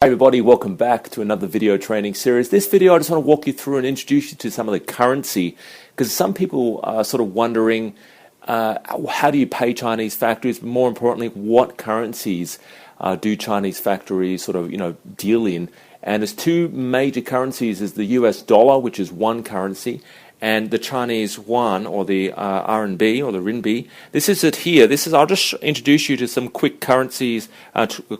Hey everybody, welcome back to another video training series. This video I just want to walk you through and introduce you to some of the currency, because some people are sort of wondering how do you pay Chinese factories, but more importantly, what currencies do Chinese factories sort of deal in. And there's two major currencies: is the US dollar, which is one currency, and the Chinese yuan, or the RMB, or the renminbi. This is it here. I'll just introduce you to some quick currencies,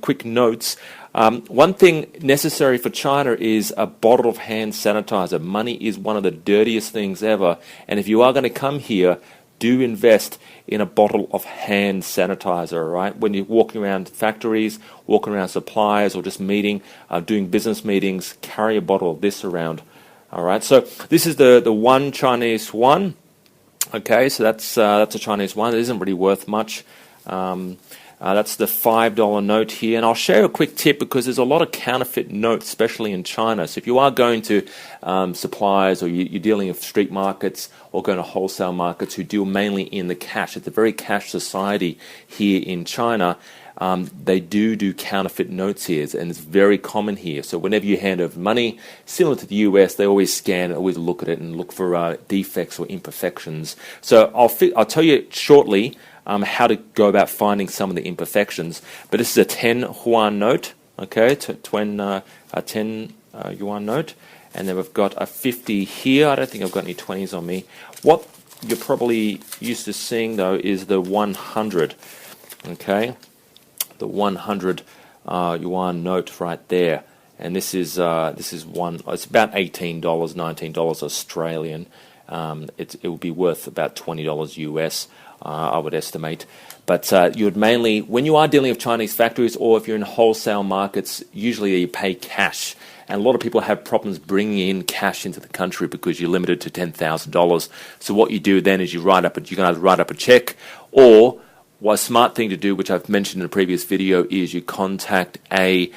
quick notes. One thing necessary for China is a bottle of hand sanitizer. Money is one of the dirtiest things ever, and if you are going to come here, do invest in a bottle of hand sanitizer, right? When you're walking around factories, walking around suppliers, or just doing business meetings, carry a bottle of this around. All right, so this is the one Chinese yuan. Okay, so that's a Chinese yuan. It isn't really worth much. That's the $5 note here, and I'll share a quick tip because there's a lot of counterfeit notes, especially in China. So if you are going to suppliers, or you're dealing with street markets, or going to wholesale markets who deal mainly in the cash, it's a very cash society here in China. They do counterfeit notes here, and it's very common here. So whenever you hand over money, similar to the US, they always scan, always look at it, and look for defects or imperfections. So I'll tell you shortly how to go about finding some of the imperfections. But this is a 10 yuan note, okay, 10 yuan note, and then we've got a 50 here. I don't think I've got any 20s on me. What you're probably used to seeing though is the 100, okay, the 100 yuan note right there, and this is one. It's about $18, $19 Australian. It will be worth about $20 US. I would estimate. But you would mainly, when you are dealing with Chinese factories, or if you're in wholesale markets, usually you pay cash. And a lot of people have problems bringing in cash into the country because you're limited to $10,000. So what you do then is you can either write up a check, or a smart thing to do, which I've mentioned in a previous video, is you contact a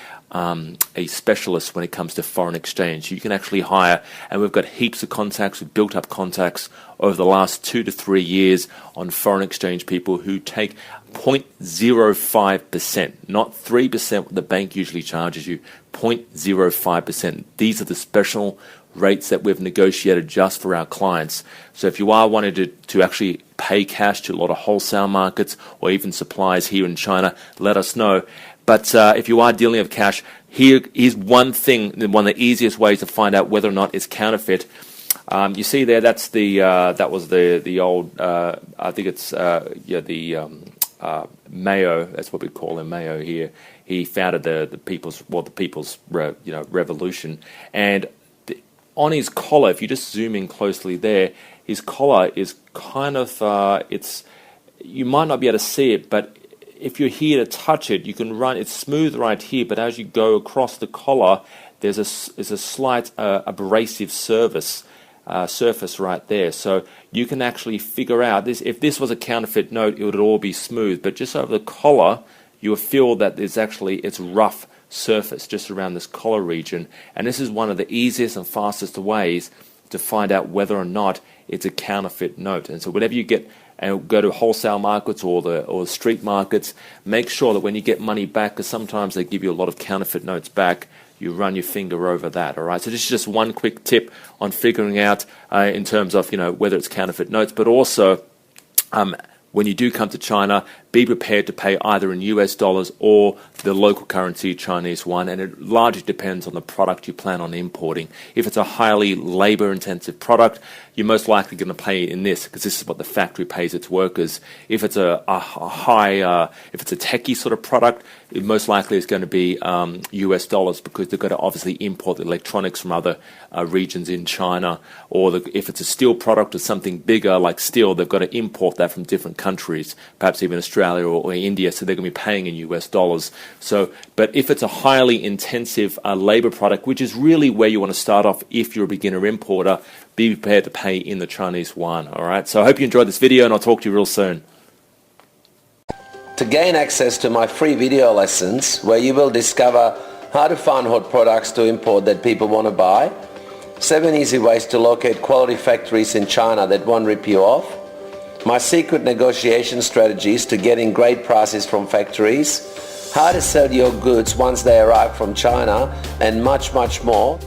specialist when it comes to foreign exchange. You can actually hire, and we've got heaps of contacts, we've built up contacts over the last 2 to 3 years on foreign exchange people who take 0.05%, not 3% what the bank usually charges you, 0.05%. These are the special rates that we've negotiated just for our clients. So if you are wanting to actually pay cash to a lot of wholesale markets, or even suppliers here in China, let us know. But if you are dealing with cash, here's one thing, one of the easiest ways to find out whether or not it's counterfeit. You see there, that was the old, I think it's Mayo. That's what we call him, Mayo here. He founded the people's revolution, and on his collar, if you just zoom in closely there, his collar is kind of you might not be able to see it, but if you're here to touch it, you can run. It's smooth right here, but as you go across the collar, there's a slight abrasive surface right there. So you can actually figure out this. If this was a counterfeit note, it would all be smooth. But just over the collar, you'll feel that it's rough surface just around this collar region. And this is one of the easiest and fastest ways to find out whether or not it's a counterfeit note. And so whenever you get and go to wholesale markets or the street markets, make sure that when you get money back, because sometimes they give you a lot of counterfeit notes back, you run your finger over that. All right. So this is just one quick tip on figuring out in terms of whether it's counterfeit notes, but also when you do come to China, be prepared to pay either in US dollars or the local currency, Chinese yuan, and it largely depends on the product you plan on importing. If it's a highly labor-intensive product, you're most likely going to pay in this, because this is what the factory pays its workers. If it's a techie sort of product, it most likely is going to be US dollars, because they've got to obviously import the electronics from other regions in China. Or if it's a steel product or something bigger like steel, they've got to import that from different countries, perhaps even Australia or India, so they're going to be paying in US dollars. So, but if it's a highly intensive labor product, which is really where you want to start off if you're a beginner importer, be prepared to pay in the Chinese yuan. All right. So I hope you enjoyed this video, and I'll talk to you real soon. To gain access to my free video lessons, where you will discover how to find hot products to import that people want to buy, 7 easy ways to locate quality factories in China that won't rip you off, my secret negotiation strategies to getting great prices from factories, how to sell your goods once they arrive from China, and much more.